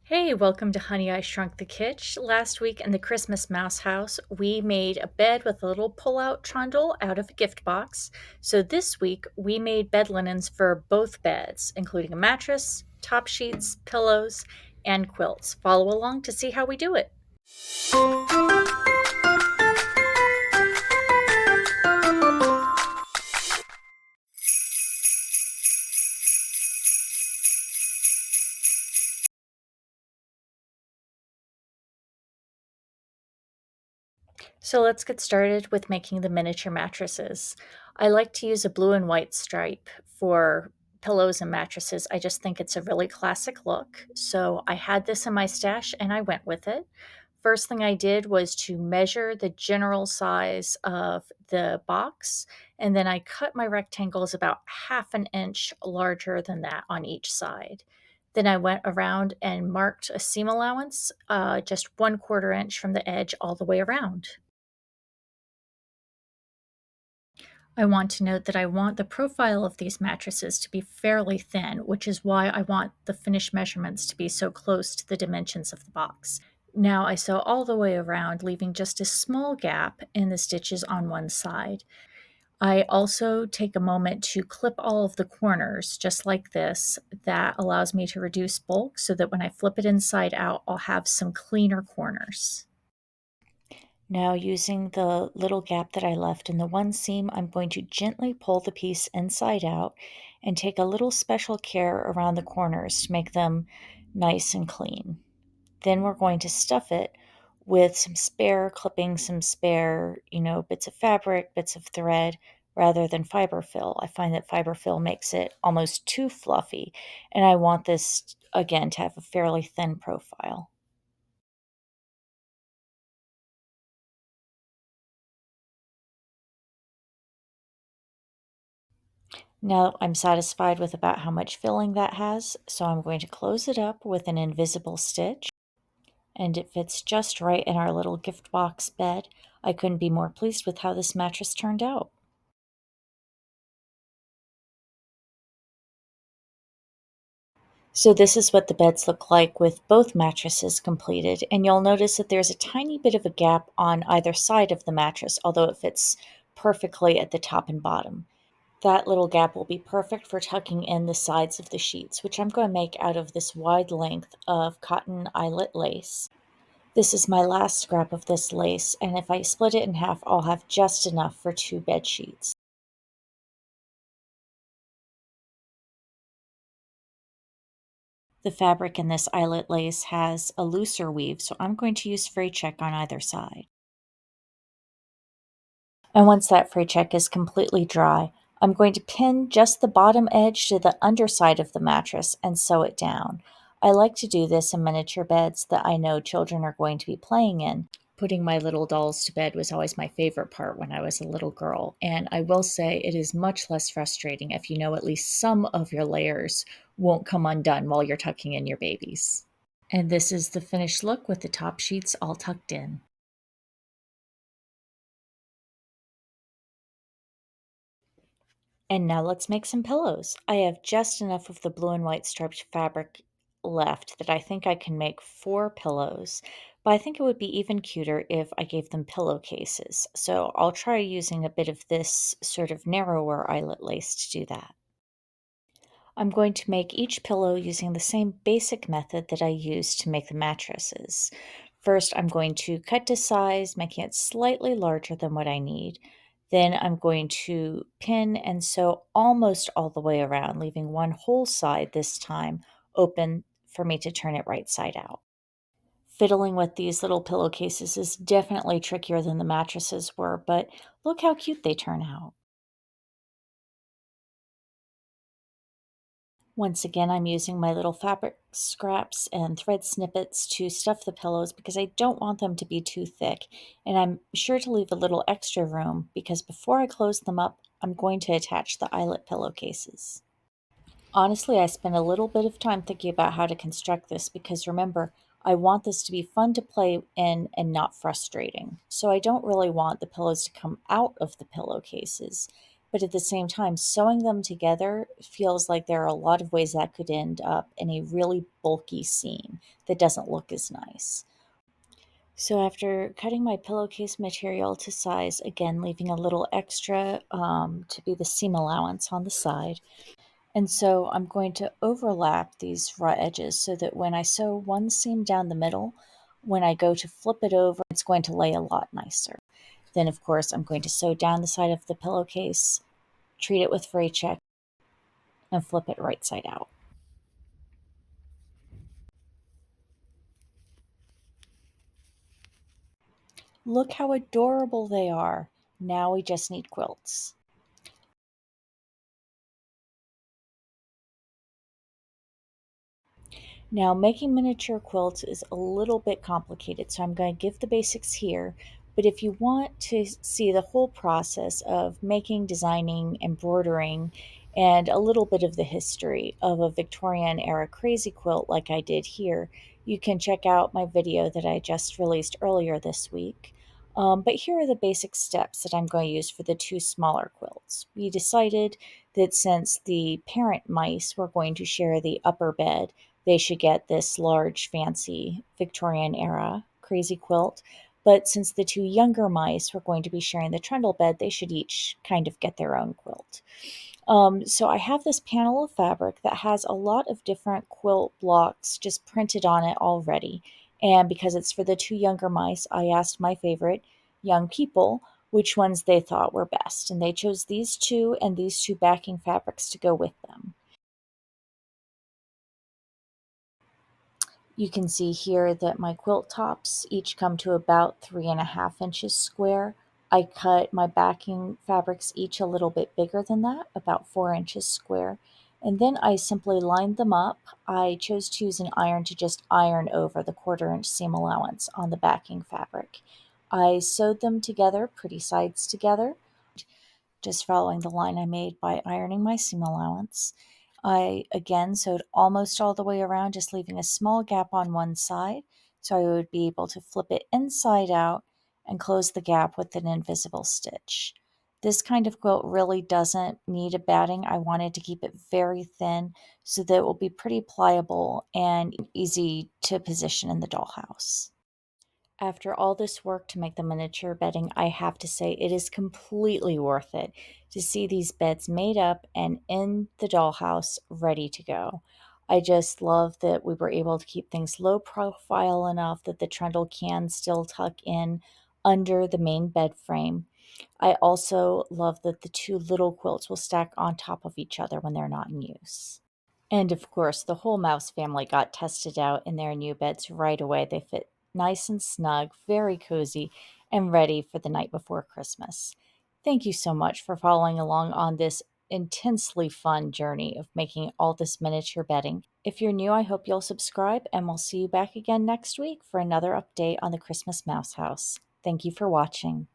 Hey, welcome to Honey, I Shrunk the Kitch. Last week in the Christmas Mouse House, we made a bed with a little pull-out trundle out of a gift box. So this week, we made bed linens for both beds, including a mattress, top sheets, pillows, and quilts. Follow along to see how we do it. So let's get started with making the miniature mattresses. I like to use a blue and white stripe for pillows and mattresses. I just think it's a really classic look. So I had this in my stash and I went with it. First thing I did was to measure the general size of the box, and then I cut my rectangles about half an inch larger than that on each side. Then I went around and marked a seam allowance, just 1/4 inch from the edge all the way around. I want to note that I want the profile of these mattresses to be fairly thin, which is why I want the finished measurements to be so close to the dimensions of the box. Now I sew all the way around, leaving just a small gap in the stitches on one side. I also take a moment to clip all of the corners, just like this. That allows me to reduce bulk so that when I flip it inside out, I'll have some cleaner corners. Now, using the little gap that I left in the one seam, I'm going to gently pull the piece inside out and take a little special care around the corners to make them nice and clean. Then we're going to stuff it with some spare clippings, some spare, bits of fabric, bits of thread, rather than fiber fill. I find that fiber fill makes it almost too fluffy, and I want this, again, to have a fairly thin profile. Now I'm satisfied with about how much filling that has, so I'm going to close it up with an invisible stitch, and it fits just right in our little gift box bed. I couldn't be more pleased with how this mattress turned out. So this is what the beds look like with both mattresses completed, and you'll notice that there's a tiny bit of a gap on either side of the mattress, although it fits perfectly at the top and bottom. That little gap will be perfect for tucking in the sides of the sheets, which I'm going to make out of this wide length of cotton eyelet lace. This is my last scrap of this lace, and if I split it in half, I'll have just enough for two bed sheets. The fabric in this eyelet lace has a looser weave, so I'm going to use fray check on either side. And once that fray check is completely dry, I'm going to pin just the bottom edge to the underside of the mattress and sew it down. I like to do this in miniature beds that I know children are going to be playing in. Putting my little dolls to bed was always my favorite part when I was a little girl, and I will say it is much less frustrating if you know at least some of your layers won't come undone while you're tucking in your babies. And this is the finished look with the top sheets all tucked in. And now let's make some pillows. I have just enough of the blue and white striped fabric left that I think I can make 4 pillows, but I think it would be even cuter if I gave them pillowcases. So I'll try using a bit of this sort of narrower eyelet lace to do that. I'm going to make each pillow using the same basic method that I used to make the mattresses. First, I'm going to cut to size, making it slightly larger than what I need. Then I'm going to pin and sew almost all the way around, leaving one whole side this time open for me to turn it right side out. Fiddling with these little pillowcases is definitely trickier than the mattresses were, but look how cute they turn out. Once again, I'm using my little fabric scraps and thread snippets to stuff the pillows because I don't want them to be too thick. And I'm sure to leave a little extra room because before I close them up, I'm going to attach the eyelet pillowcases. Honestly, I spent a little bit of time thinking about how to construct this because remember, I want this to be fun to play in and not frustrating. So I don't really want the pillows to come out of the pillowcases. but at the same time, sewing them together feels like there are a lot of ways that could end up in a really bulky seam that doesn't look as nice. So after cutting my pillowcase material to size, again leaving a little extra to be the seam allowance on the side. And so I'm going to overlap these raw edges so that when I sew one seam down the middle, when I go to flip it over, it's going to lay a lot nicer. Then of course I'm going to sew down the side of the pillowcase, treat it with fray check, and flip it right side out. Look how adorable they are. Now we just need quilts. Now, making miniature quilts is a little bit complicated, so I'm going to give the basics here. But if you want to see the whole process of making, designing, embroidering, and a little bit of the history of a Victorian era crazy quilt like I did here, you can check out my video that I just released earlier this week. But here are the basic steps that I'm going to use for the two smaller quilts. We decided that since the parent mice were going to share the upper bed, they should get this large, fancy Victorian era crazy quilt. But since the two younger mice were going to be sharing the trundle bed, they should each kind of get their own quilt. So I have this panel of fabric that has a lot of different quilt blocks just printed on it already. And because it's for the two younger mice, I asked my favorite young people which ones they thought were best. And they chose these two and these two backing fabrics to go with them. You can see here that my quilt tops each come to about 3.5 inches square. I cut my backing fabrics each a little bit bigger than that, about 4 inches square. And then I simply lined them up. I chose to use an iron to just iron over the 1/4 inch seam allowance on the backing fabric. I sewed them together, pretty sides together, just following the line I made by ironing my seam allowance. I again sewed almost all the way around, just leaving a small gap on one side so I would be able to flip it inside out and close the gap with an invisible stitch. This kind of quilt really doesn't need a batting. I wanted to keep it very thin so that it will be pretty pliable and easy to position in the dollhouse. After all this work to make the miniature bedding, I have to say it is completely worth it to see these beds made up and in the dollhouse ready to go. I just love that we were able to keep things low profile enough that the trundle can still tuck in under the main bed frame. I also love that the two little quilts will stack on top of each other when they're not in use. And of course, the whole mouse family got tested out in their new beds right away. They fit nice and snug, very cozy, and ready for the night before Christmas. Thank you so much for following along on this intensely fun journey of making all this miniature bedding. If you're new, I hope you'll subscribe, and we'll see you back again next week for another update on the Christmas Mouse House. Thank you for watching.